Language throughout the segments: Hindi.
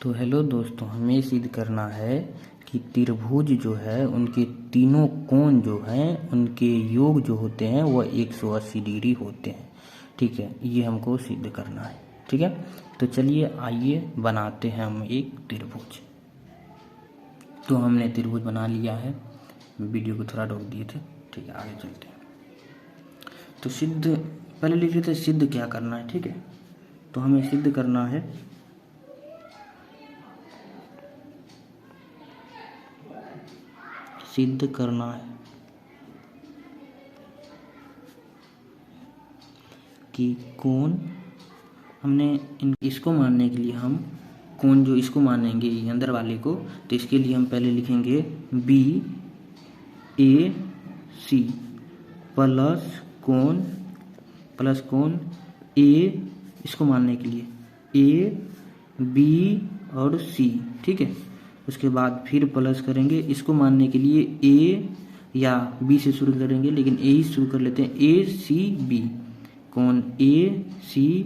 तो हेलो दोस्तों, हमें सिद्ध करना है कि त्रिभुज जो है उनके तीनों कोण जो हैं उनके योग जो होते हैं वह 180 डिग्री होते हैं। ठीक है, ये हमको सिद्ध करना है। ठीक है, तो चलिए आइए बनाते हैं हम एक त्रिभुज। तो हमने त्रिभुज बना लिया है, वीडियो को थोड़ा रोक दिए थे। ठीक है, आगे चलते हैं। तो सिद्ध पहले लिख लेते हैं, सिद्ध क्या करना है। ठीक है, तो हमें सिद्ध करना है कि कोण हमने इसको मानने के लिए हम कोण जो इसको मानेंगे ये अंदर वाले को, तो इसके लिए हम पहले लिखेंगे बी ए सी प्लस कोण ए, इसको मानने के लिए ए बी और सी। ठीक है, उसके बाद फिर प्लस करेंगे इसको मानने के लिए ए या बी से शुरू करेंगे, लेकिन ए ही शुरू कर लेते हैं। ए सी बी, कोण ए सी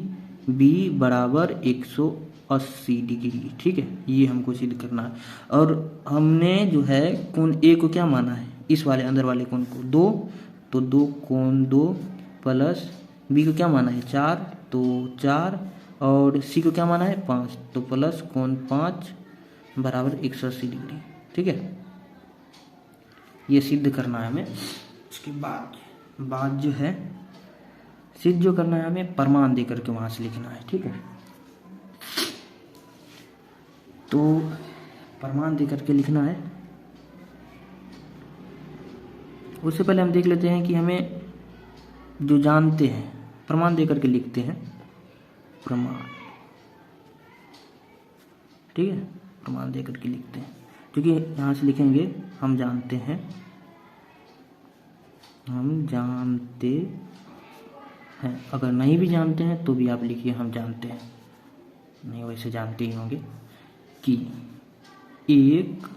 बी बराबर 180 डिग्री। ठीक है, ये हमको सिद्ध करना है। और हमने जो है कोण ए को क्या माना है, इस वाले अंदर वाले कोण को 2, तो 2 कोण 2 प्लस बी को क्या माना है 4, तो 4 और सी को क्या माना है 5, तो प्लस कोण 5 बराबर 180 डिग्री। ठीक है, ये सिद्ध करना है हमें। उसके बाद जो है सिद्ध जो करना है हमें प्रमाण दे करके वहां से लिखना है। ठीक है, तो प्रमाण दे करके लिखना है। उससे पहले हम देख लेते हैं कि हमें जो जानते हैं प्रमाण दे करके लिखते हैं प्रमाण। ठीक है, प्रमाण दे करके लिखते हैं, क्योंकि यहाँ से लिखेंगे हम जानते हैं अगर नहीं भी जानते हैं तो भी आप लिखिए हम जानते हैं, नहीं वैसे जानते ही होंगे कि एक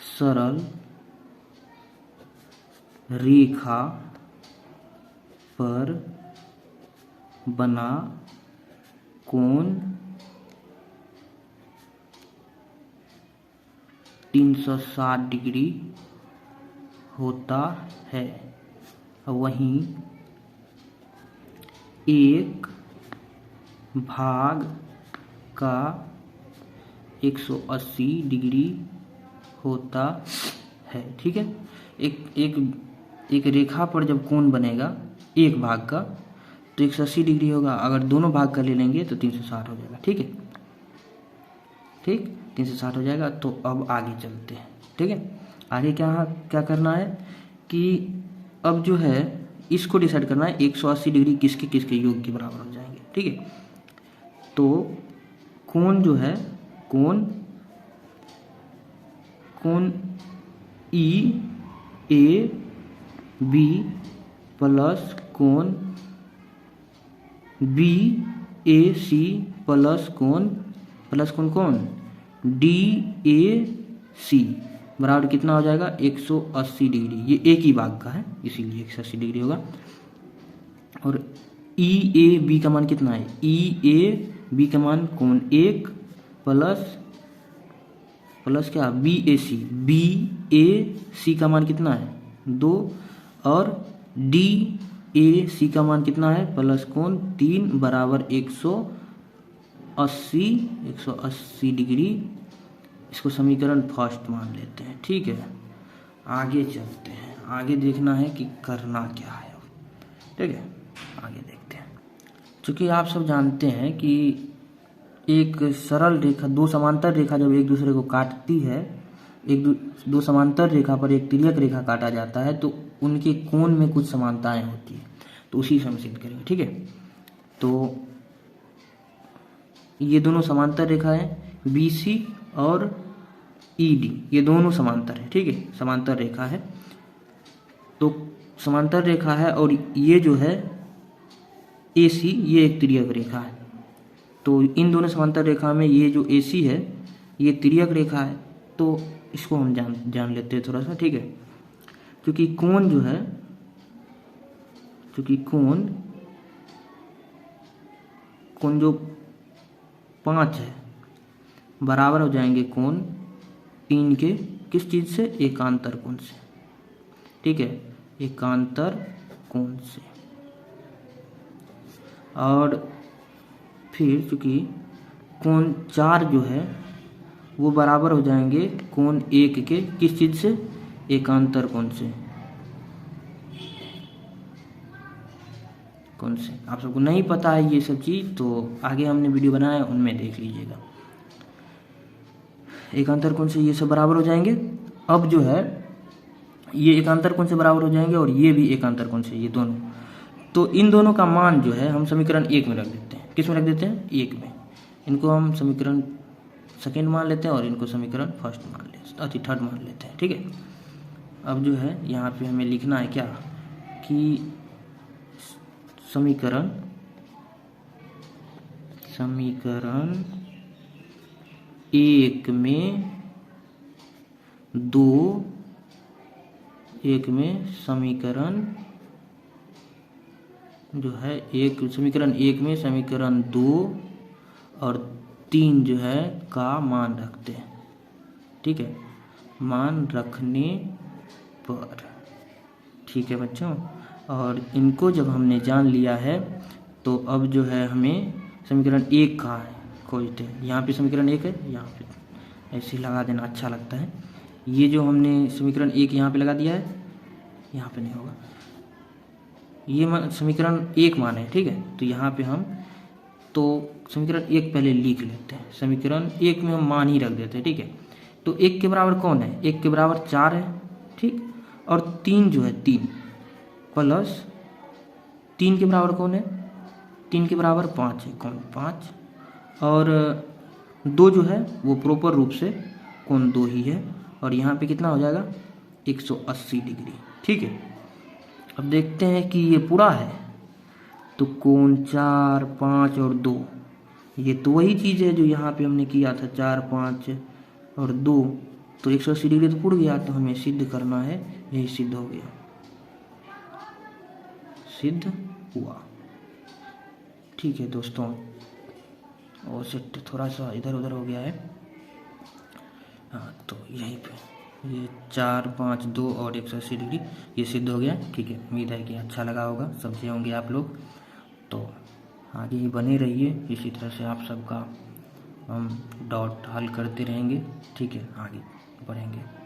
सरल रेखा पर बना कोण 360 डिग्री होता है, वहीं एक भाग का 180 डिग्री होता है। ठीक है, एक रेखा पर जब कोण बनेगा एक भाग का तो 180 डिग्री होगा, अगर दोनों भाग का ले लेंगे तो 360 हो जाएगा। ठीक है, ठीक 360 हो जाएगा। तो अब आगे चलते हैं। ठीक है, आगे क्या करना है कि अब जो है इसको डिसाइड करना है 180 डिग्री किसके किसके योग के बराबर हो जाएंगे। ठीक है, तो कोण जो है कोण ई ए बी प्लस कोण बी ए सी प्लस कोण डी ए सी बराबर कितना हो जाएगा 180 डिग्री। ये एक ही भाग का है इसीलिए 180 डिग्री होगा। और ई ए बी का मान कितना है, ई ए बी का मान कोण 1 प्लस क्या बी ए सी का मान कितना है 2, और डी ए सी का मान कितना है प्लस कोण 3 बराबर 180 डिग्री। इसको समीकरण फर्स्ट मान लेते हैं। ठीक है, आगे चलते हैं, आगे देखना है कि करना क्या है। ठीक है, आगे देखते हैं। चूँकि आप सब जानते हैं कि एक सरल रेखा, दो समांतर रेखा जब एक दूसरे को काटती है, दो समांतर रेखा पर एक तिर्यक रेखा काटा जाता है तो उनके कोण में कुछ समानताएं होती है, तो उसी से हम सिद्ध करेंगे। ठीक है, तो ये दोनों समांतर रेखा है BC और ED, ये दोनों समांतर है। ठीक है, समांतर रेखा है, तो समांतर रेखा है, और ये जो है AC ये एक तिर्यक रेखा है। तो इन दोनों समांतर रेखा में ये जो AC है ये तिर्यक रेखा है, तो इसको हम जान लेते हैं थोड़ा सा। ठीक है, क्योंकि कोण जो है कोण जो 5 है, बराबर हो जाएंगे कोण तीन के, किस चीज़ से? एकांतर कोण से, ठीक है, एकांतर कोण से। और फिर चूंकि कोण 4 जो है वो बराबर हो जाएंगे कोण 1 के, किस चीज़ से? एकांतर कोण से। कौन से आप सबको नहीं पता है ये सब चीज़, तो आगे हमने वीडियो बनाया है उनमें देख लीजिएगा। एकांतर कोण से ये सब बराबर हो जाएंगे। अब जो है ये एकांतर कोण से बराबर हो जाएंगे और ये भी एकांतर कोण से, ये दोनों। तो इन दोनों का मान जो है हम समीकरण 1 में रख देते हैं। किस में रख देते हैं? 1 में। इनको हम समीकरण सेकेंड मान लेते हैं और इनको समीकरण फर्स्ट मान लेते, थर्ड मान लेते हैं, ठीक है। अब जो है यहाँ पे हमें लिखना है क्या कि समीकरण 1 में 2, 1 में समीकरण जो है समीकरण 1 में समीकरण 2 और 3 जो है का मान रखते हैं, ठीक है, मान रखने पर, ठीक है बच्चों। और इनको जब हमने जान लिया है तो अब जो है हमें समीकरण 1 का खोजते हैं। यहाँ पे समीकरण 1 है, यहाँ पे ऐसे ही लगा देना, अच्छा लगता है। ये जो हमने समीकरण 1 यहाँ पे लगा दिया है, यहाँ पे नहीं होगा, ये समीकरण 1 मान है, ठीक है। तो यहाँ पे हम तो समीकरण 1 पहले लिख लेते हैं, समीकरण 1 में हम मान ही रख देते हैं, ठीक है। तो 1 के बराबर कौन है? 1 के बराबर 4 है, ठीक। और 3 जो है 3 प्लस 3 के बराबर कौन है? 3 के बराबर 5 है, कौन? 5। और 2 जो है वो प्रॉपर रूप से कोण 2 ही है। और यहाँ पे कितना हो जाएगा? 180 डिग्री, ठीक है। अब देखते हैं कि ये पूरा है, तो कोण 4, 5 और 2, ये तो वही चीज़ है जो यहाँ पे हमने किया था, 4, 5 और 2, तो 180 डिग्री तो पुर गया। तो हमें सिद्ध करना है, यही सिद्ध हो गया, सिद्ध हुआ, ठीक है दोस्तों। और सेट थोड़ा सा इधर उधर हो गया है, हाँ, तो यहीं पे ये 4, 5, 2 और 180 डिग्री ये सिद्ध हो गया, ठीक है। उम्मीद है कि अच्छा लगा होगा, समझे होंगे आप लोग। तो आगे ही बने रहिए, इसी तरह से आप सबका हम डॉट हल करते रहेंगे, ठीक है, आगे बढ़ेंगे।